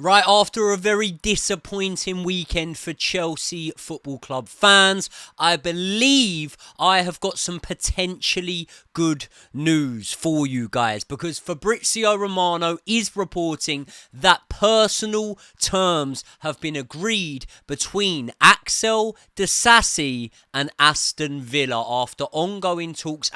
Right after a very disappointing weekend for Chelsea Football Club fans, I believe I have got some potentially good news for you guys, because Fabrizio Romano is reporting that personal terms have been agreed between Axel Disasi and Aston Villa after ongoing talks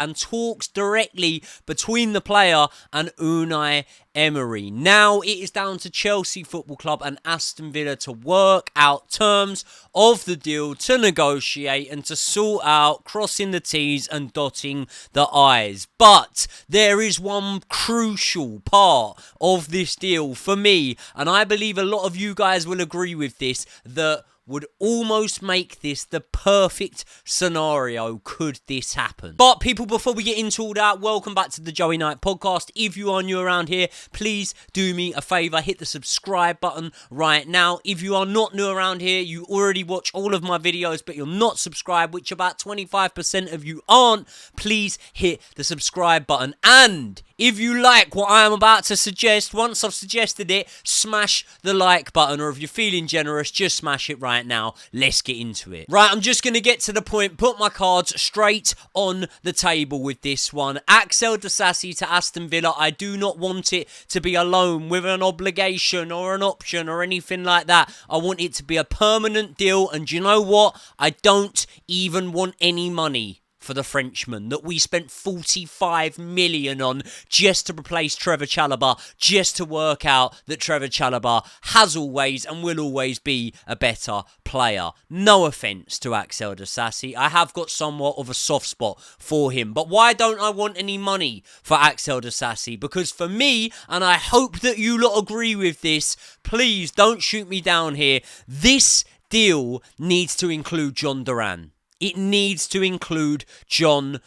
directly between the player and Unai Emery. Now it is down to Chelsea Football Club and Aston Villa to work out terms of the deal, to negotiate and to sort out crossing the T's and dotting the I's. But there is one crucial part of this deal for me, and I believe a lot of you guys will agree with this, that would almost make this the perfect scenario could this happen. But people, before we get into all that, welcome back to the Joey Knight podcast. If you are new around here, please do me a favour, hit the subscribe button right now. If you are not new around here, you already watch all of my videos but you're not subscribed, which about 25% of you aren't, please hit the subscribe button. And if you like what I am about to suggest, once I've suggested it, smash the like button, or if you're feeling generous, just smash it right now. Let's get into it. Right, I'm just going to get to the point, put my cards straight on the table with this one. Axel Disasi to Aston Villa. I do not want it to be a loan with an obligation or an option or anything like that. I want it to be a permanent deal, and you know what? I don't even want any money for the Frenchman that we spent 45 million on just to replace Trevor Chalobah, just to work out that Trevor Chalobah has always and will always be a better player. No offence to Axel Disasi, I have got somewhat of a soft spot for him, but why don't I want any money for Axel Disasi? Because for me, and I hope that you lot agree with this, please don't shoot me down here, this deal needs to include Duran. It needs to include Jhon.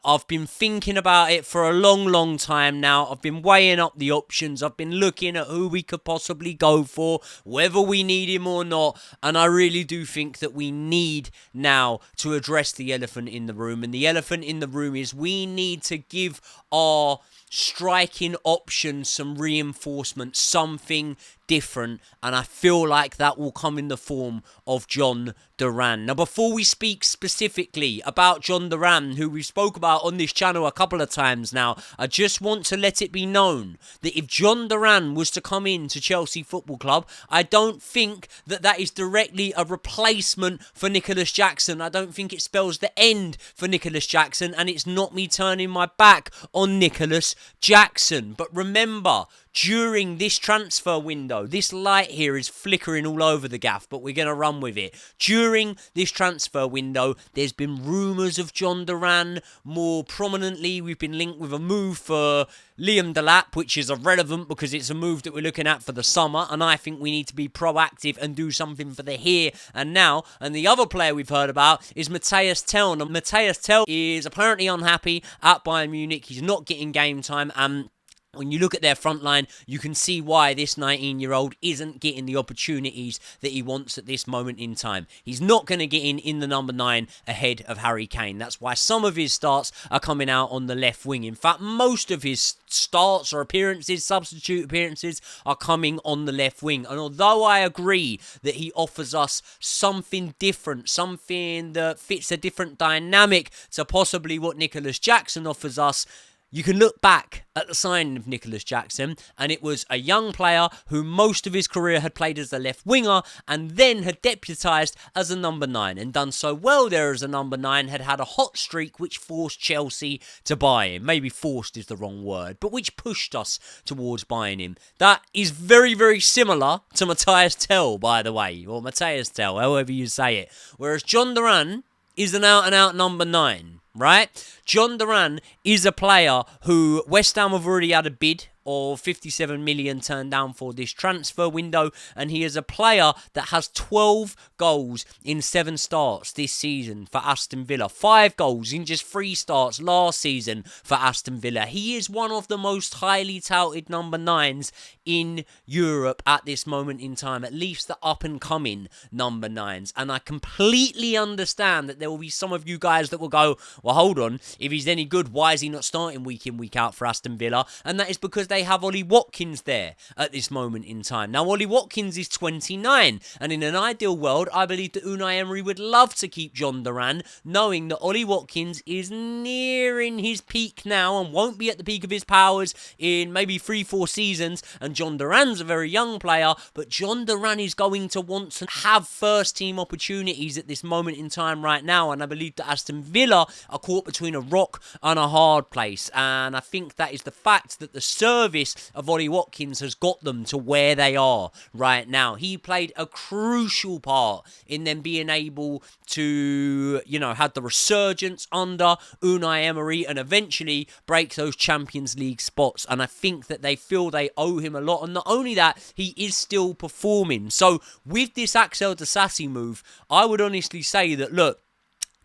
I've been thinking about it for a long time now. I've been weighing up the options. I've been looking at who we could possibly go for, whether we need him or not. And I really do think that we need now to address the elephant in the room. And the elephant in the room is we need to give our striking options some reinforcement, something different, and I feel like that will come in the form of Jhon. Now, before we speak specifically about Jhon, who we've spoke about on this channel a couple of times now, I just want to let it be known that if Jhon was to come in to Chelsea Football Club, I don't think that that is directly a replacement for Nicholas Jackson. I don't think it spells the end for Nicholas Jackson, and it's not me turning my back on Nicholas Jackson. But remember, during this transfer window, this light here is flickering all over the gaff, but we're going to run with it. During this transfer window, there's been rumours of Jhon. More prominently, we've been linked with a move for Liam Delap, which is irrelevant because it's a move that we're looking at for the summer, and I think we need to be proactive and do something for the here and now. And the other player we've heard about is Matthias Tel. Now, Matthias Tel is apparently unhappy at Bayern Munich. He's not getting game time, and when you look at their front line, you can see why this 19-year-old isn't getting the opportunities that he wants at this moment in time. He's not going to get in the number 9 ahead of Harry Kane. That's why some of his starts are coming out on the left wing. In fact, most of his starts or appearances, substitute appearances, are coming on the left wing. And although I agree that he offers us something different, something that fits a different dynamic to possibly what Nicholas Jackson offers us, you can look back at the signing of Nicholas Jackson, and it was a young player who most of his career had played as a left winger and then had deputised as a number 9 and done so well there as a number 9, had had a hot streak which forced Chelsea to buy him. Maybe forced is the wrong word, but which pushed us towards buying him. That is very similar to Matthias Tel, by the way, or Matthias Tel, however you say it. Whereas Jhon is an out-and-out number 9. Right? Jhon is a player who West Ham have already had a bid of 57 million turned down for this transfer window, and he is a player that has 12 goals in 7 starts this season for Aston Villa, 5 goals in just 3 starts last season for Aston Villa. He is one of the most highly touted number 9s in Europe at this moment in time, at least the up-and-coming number 9s, and I completely understand that there will be some of you guys that will go, well, hold on, If he's any good, why is he not starting week in, week out for Aston Villa? And that is because they have Ollie Watkins there at this moment in time. Now, Ollie Watkins is 29, and in an ideal world, I believe that Unai Emery would love to keep Jhon Duran, knowing that Ollie Watkins is nearing his peak now and won't be at the peak of his powers in maybe 3-4 seasons. And Jhon Duran's a very young player, but Jhon Duran is going to want to have first team opportunities at this moment in time right now, and I believe that Aston Villa are caught between a rock and a hard place, and I think that is the fact that the service of Ollie Watkins has got them to where they are right now. He played a crucial part in them being able to, have the resurgence under Unai Emery and eventually break those Champions League spots, and I think that they feel they owe him a lot, and not only that, he is still performing. So with this Axel Disasi move, I would honestly say that, look,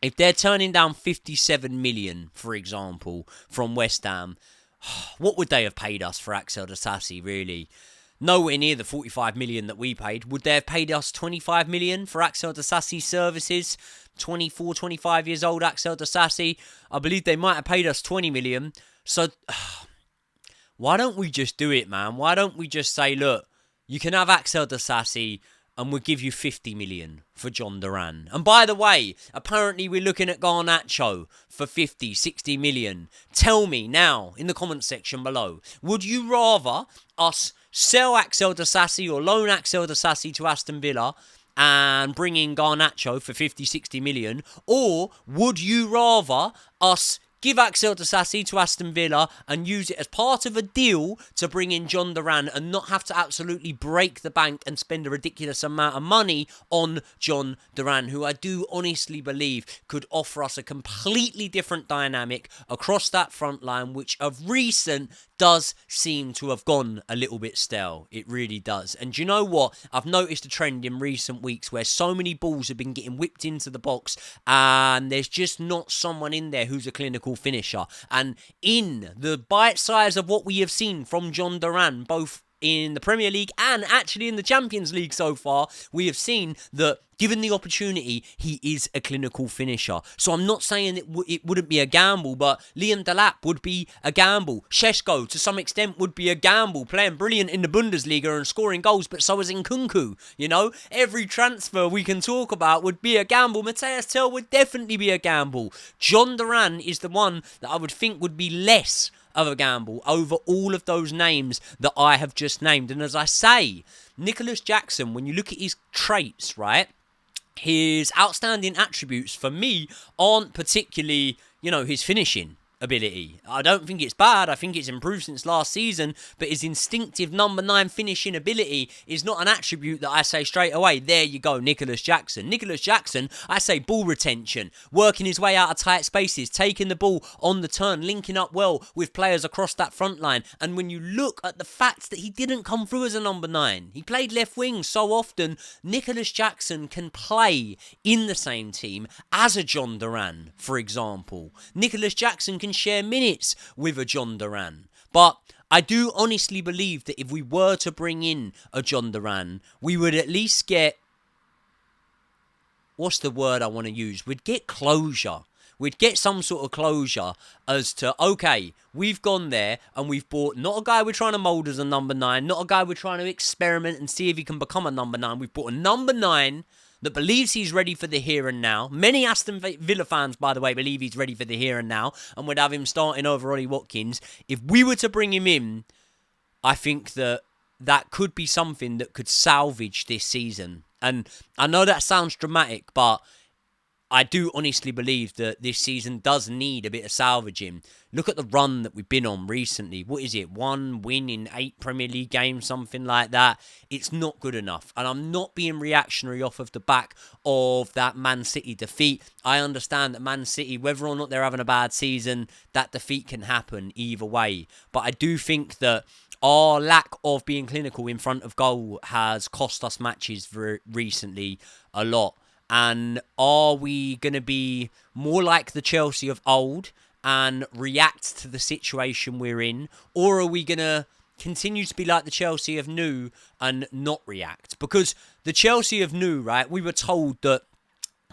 if they're turning down 57 million, for example, from West Ham, what would they have paid us for Axel Disasi, really? Nowhere near the 45 million that we paid. Would they have paid us 25 million for Axel Disasi's services? 24, 25 years old Axel Disasi. I believe they might have paid us 20 million. So, why don't we just do it, man? Why don't we just say, look, you can have Axel Disasi, and we'll give you 50 million for Jhon Duran. And by the way, apparently we're looking at Garnacho for 50, 60 million. Tell me now in the comment section below, would you rather us sell Axel Disasi or loan Axel Disasi to Aston Villa and bring in Garnacho for 50, 60 million? Or would you rather us give Axel Disasi to Aston Villa and use it as part of a deal to bring in Jhon Duran and not have to absolutely break the bank and spend a ridiculous amount of money on Jhon Duran, who I do honestly believe could offer us a completely different dynamic across that front line, which of recent does seem to have gone a little bit stale. It really does. And do you know what? I've noticed a trend in recent weeks where so many balls have been getting whipped into the box and there's just not someone in there who's a clinical finisher. And in the bite size of what we have seen from Jhon Duran, both in the Premier League and actually in the Champions League so far, we have seen that given the opportunity, he is a clinical finisher. So I'm not saying it wouldn't be a gamble, but Liam Delap would be a gamble. Šeško, to some extent, would be a gamble, playing brilliant in the Bundesliga and scoring goals, but so is Nkunku. Every transfer we can talk about would be a gamble. Matthias Tel would definitely be a gamble. Jhon Duran is the one that I would think would be less of a gamble over all of those names that I have just named. And as I say, Nicholas Jackson, when you look at his traits, right, his outstanding attributes for me aren't particularly, his finishing ability. I don't think it's bad. I think it's improved since last season, but his instinctive number 9 finishing ability is not an attribute that I say straight away, there you go, Nicholas Jackson. Nicholas Jackson, I say ball retention, working his way out of tight spaces, taking the ball on the turn, linking up well with players across that front line. And when you look at the fact that he didn't come through as a number 9, he played left wing so often, Nicholas Jackson can play in the same team as a Jhon Duran, for example. Nicholas Jackson can share minutes with a Jhon Duran. But I do honestly believe that if we were to bring in a Jhon Duran, we would at least get, what's the word I want to use? We'd get closure. We'd get some sort of closure as to, okay, we've gone there and we've bought not a guy we're trying to mould as a number 9, not a guy we're trying to experiment and see if he can become a number 9. We've bought a number 9 that believes he's ready for the here and now. Many Aston Villa fans, by the way, believe he's ready for the here and now and would have him starting over Ollie Watkins. If we were to bring him in, I think that could be something that could salvage this season. And I know that sounds dramatic, but I do honestly believe that this season does need a bit of salvaging. Look at the run that we've been on recently. What is it? 1 win in 8 Premier League games, something like that. It's not good enough. And I'm not being reactionary off of the back of that Man City defeat. I understand that Man City, whether or not they're having a bad season, that defeat can happen either way. But I do think that our lack of being clinical in front of goal has cost us matches recently a lot. And are we going to be more like the Chelsea of old and react to the situation we're in? Or are we going to continue to be like the Chelsea of new and not react? Because the Chelsea of new, right, we were told that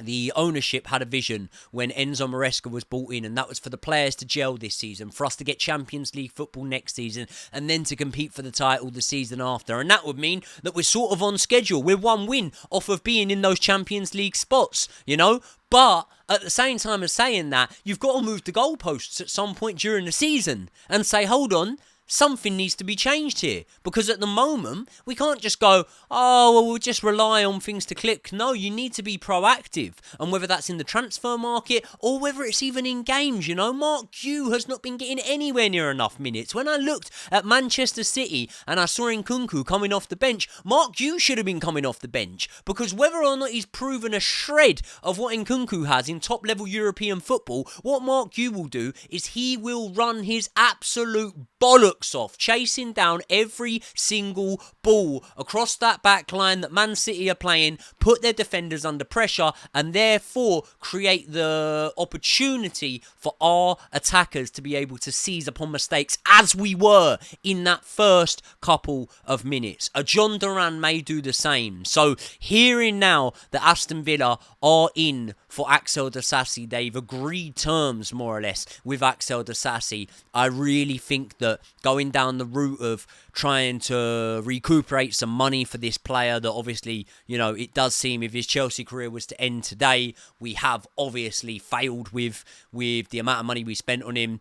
the ownership had a vision when Enzo Maresca was brought in, and that was for the players to gel this season, for us to get Champions League football next season, and then to compete for the title the season after. And that would mean that we're sort of on schedule. We're one win off of being in those Champions League spots, you know? But at the same time as saying that, you've got to move the goalposts at some point during the season and say, hold on, something needs to be changed here. Because at the moment, we can't just go, oh, well, we'll just rely on things to click. No, you need to be proactive. And whether that's in the transfer market or whether it's even in games, you know, Mark Hugh has not been getting anywhere near enough minutes. When I looked at Manchester City and I saw Nkunku coming off the bench, Mark Hugh should have been coming off the bench. Because whether or not he's proven a shred of what Nkunku has in top-level European football, what Mark Hugh will do is he will run his absolute bollocks off, chasing down every single ball across that back line that Man City are playing, put their defenders under pressure, and therefore create the opportunity for our attackers to be able to seize upon mistakes, as we were in that first couple of minutes. A Jhon Duran may do the same. So hearing now that Aston Villa are in for Axel Disasi, they've agreed terms more or less with Axel Disasi, I really think that going down the route of trying to recuperate some money for this player that obviously, you know, it does seem if his Chelsea career was to end today, we have obviously failed with the amount of money we spent on him.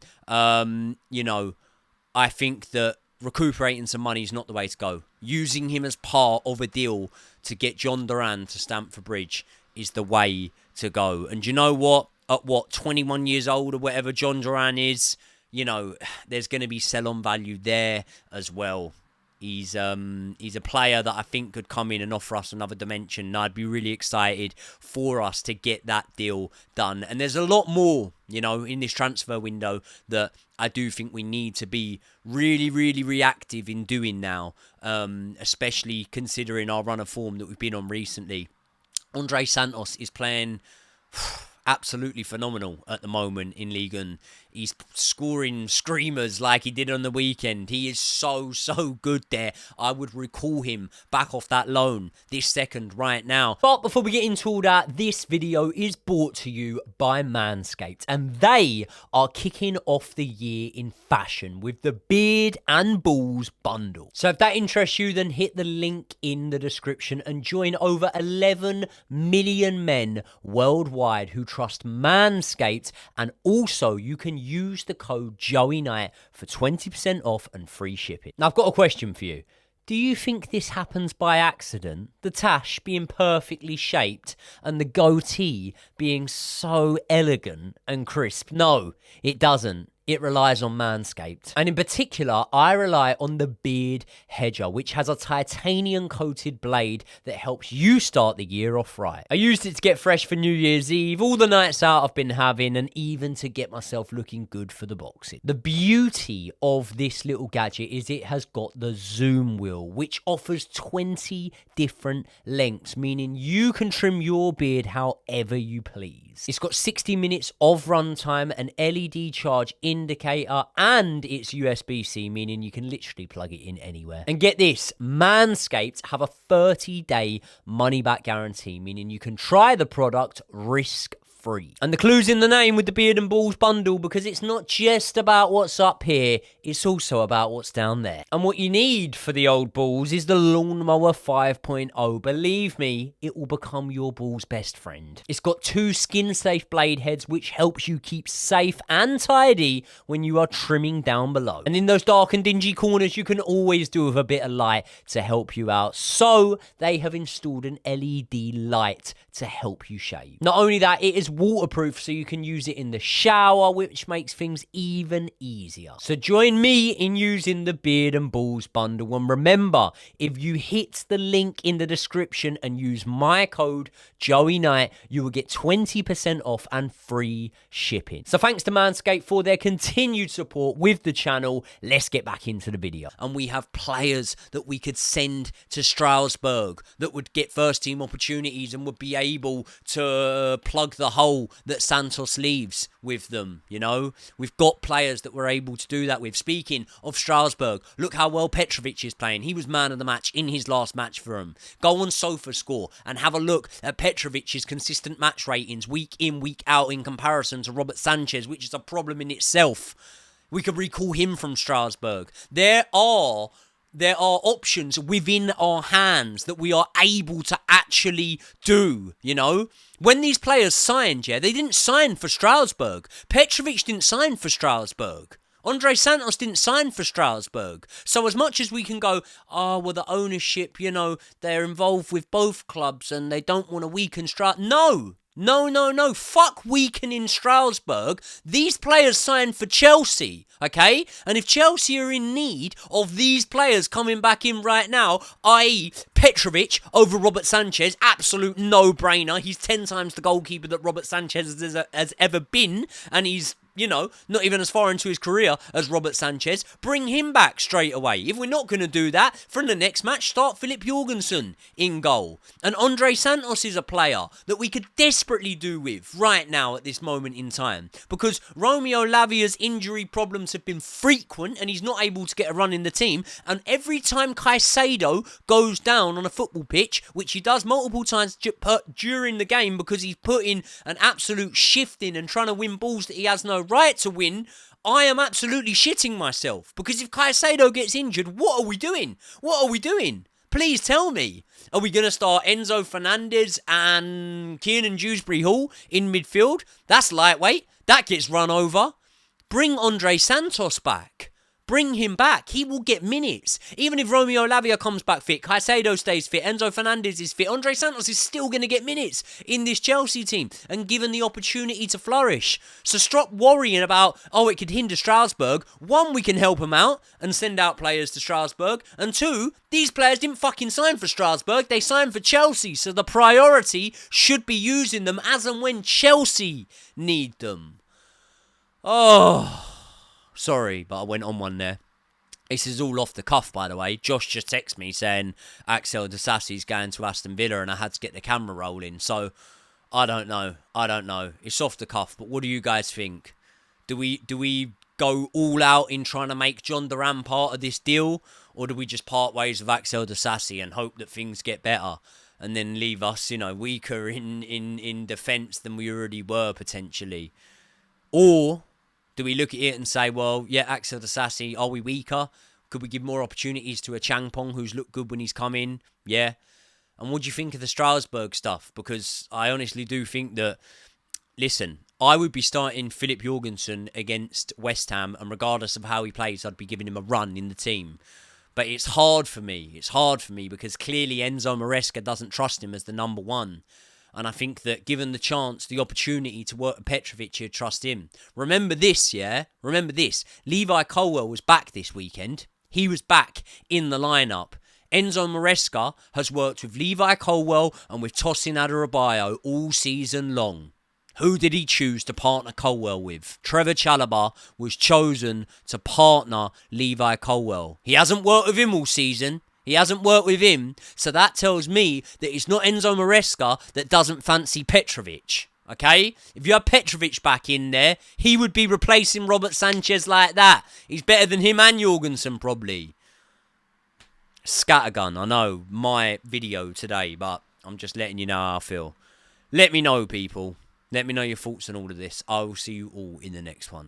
You know, I think that recuperating some money is not the way to go. Using him as part of a deal to get Jhon Duran to Stamford Bridge is the way to go. And you know what? At 21 years old or whatever Jhon Duran is, you know, there's going to be sell-on value there as well. He's a player that I think could come in and offer us another dimension. And I'd be really excited for us to get that deal done. And there's a lot more, you know, in this transfer window that I do think we need to be really, really reactive in doing now, especially considering our run of form that we've been on recently. Andre Santos is playing absolutely phenomenal at the moment in Ligue 1. He's scoring screamers like he did on the weekend. He is so good there. I would recall him back off that loan this second right now. But before we get into all that, this video is brought to you by Manscaped. And they are kicking off the year in fashion with the Beard and Balls bundle. So if that interests you, then hit the link in the description and join over 11 million men worldwide who trust Manscaped. And also you can use the code JOEYNIGHT for 20% off and free shipping. Now I've got a question for you. Do you think this happens by accident? The tash being perfectly shaped and the goatee being so elegant and crisp? No, it doesn't. It relies on Manscaped. And in particular, I rely on the Beard Hedger, which has a titanium-coated blade that helps you start the year off right. I used it to get fresh for New Year's Eve, all the nights out I've been having, and even to get myself looking good for the boxing. The beauty of this little gadget is it has got the zoom wheel, which offers 20 different lengths, meaning you can trim your beard however you please. It's got 60 minutes of runtime, an LED charge indicator, and it's USB-C, meaning you can literally plug it in anywhere. And get this, Manscaped have a 30-day money-back guarantee, meaning you can try the product risk-free. And the clue's in the name with the Beard and Balls bundle, because it's not just about what's up here, it's also about what's down there. And what you need for the old balls is the Lawnmower 5.0. Believe me, it will become your ball's best friend. It's got 2 skin-safe blade heads, which helps you keep safe and tidy when you are trimming down below. And in those dark and dingy corners, you can always do with a bit of light to help you out. So they have installed an LED light to help you shave. Not only that, it is waterproof, so you can use it in the shower, which makes things even easier. So join me in using the Beard and Balls bundle, and remember, if you hit the link in the description and use my code JOEYNIGHT, you will get 20% off and free shipping. So thanks to Manscaped for their continued support with the channel. Let's get back into the video. And we have players that we could send to Strasbourg that would get first team opportunities and would be able to plug the hole that Santos leaves with them, you know? We've got players that we're able to do that with. Speaking of Strasbourg, look how well Petrovic is playing. He was man of the match in his last match for him. Go on SofaScore and have a look at Petrovic's consistent match ratings week in, week out in comparison to Robert Sanchez, which is a problem in itself. We could recall him from Strasbourg. There are options within our hands that we are able to actually do, you know? When these players signed, they didn't sign for Strasbourg. Petrovic didn't sign for Strasbourg. Andre Santos didn't sign for Strasbourg. So as much as we can go, the ownership, you know, they're involved with both clubs and they don't want to weaken Strasbourg. No. Fuck weakening Strasbourg. These players signed for Chelsea, okay? And if Chelsea are in need of these players coming back in right now, i.e. Petrovic over Robert Sanchez, absolute no-brainer. He's 10 times the goalkeeper that Robert Sanchez has ever been, and he's, you know, not even as far into his career as Robert Sanchez. Bring him back straight away. If we're not going to do that, for the next match, start Philip Jorgensen in goal. And Andre Santos is a player that we could desperately do with right now at this moment in time. Because Romeo Lavia's injury problems have been frequent and he's not able to get a run in the team. And every time Caicedo goes down on a football pitch, which he does multiple times during the game because he's putting an absolute shift in and trying to win balls that he has no right to win, I am absolutely shitting myself. Because if Caicedo gets injured, what are we doing? Please tell me. Are we going to start Enzo Fernandez and Kiernan Dewsbury-Hall in midfield? That's lightweight. That gets run over. Bring Andre Santos back. Bring him back. He will get minutes. Even if Romeo Lavia comes back fit, Caicedo stays fit, Enzo Fernandez is fit, Andre Santos is still going to get minutes in this Chelsea team and given the opportunity to flourish. So stop worrying about, it could hinder Strasbourg. One, we can help them out and send out players to Strasbourg. And two, these players didn't fucking sign for Strasbourg. They signed for Chelsea. So the priority should be using them as and when Chelsea need them. Sorry, but I went on one there. This is all off the cuff, by the way. Josh just texted me saying Axel Disasi's going to Aston Villa and I had to get the camera rolling. So, I don't know. It's off the cuff, but what do you guys think? Do we go all out in trying to make Jhon Duran part of this deal? Or do we just part ways with Axel Disasi and hope that things get better? And then leave us, you know, weaker in defence than we already were, potentially? Or do we look at it and say, well, yeah, Axel Disasi, are we weaker? Could we give more opportunities to a Changpong who's looked good when he's come in? Yeah. And what do you think of the Strasbourg stuff? Because I honestly do think that, listen, I would be starting Philip Jorgensen against West Ham, and regardless of how he plays, I'd be giving him a run in the team. But it's hard for me. Because clearly Enzo Maresca doesn't trust him as the number one. And I think that given the chance, the opportunity to work with Petrovic, he'd trust him. Remember this, yeah? Levi Colwill was back this weekend. He was back in the lineup. Enzo Maresca has worked with Levi Colwill and with Tosin Adarabioyo all season long. Who did he choose to partner Colwill with? Trevor Chalobah was chosen to partner Levi Colwill. He hasn't worked with him all season. So that tells me that it's not Enzo Maresca that doesn't fancy Petrovic, okay? If you had Petrovic back in there, he would be replacing Robert Sanchez like that. He's better than him and Jorgensen, probably. Scattergun, I know, my video today, but I'm just letting you know how I feel. Let me know, people. Let me know your thoughts on all of this. I will see you all in the next one.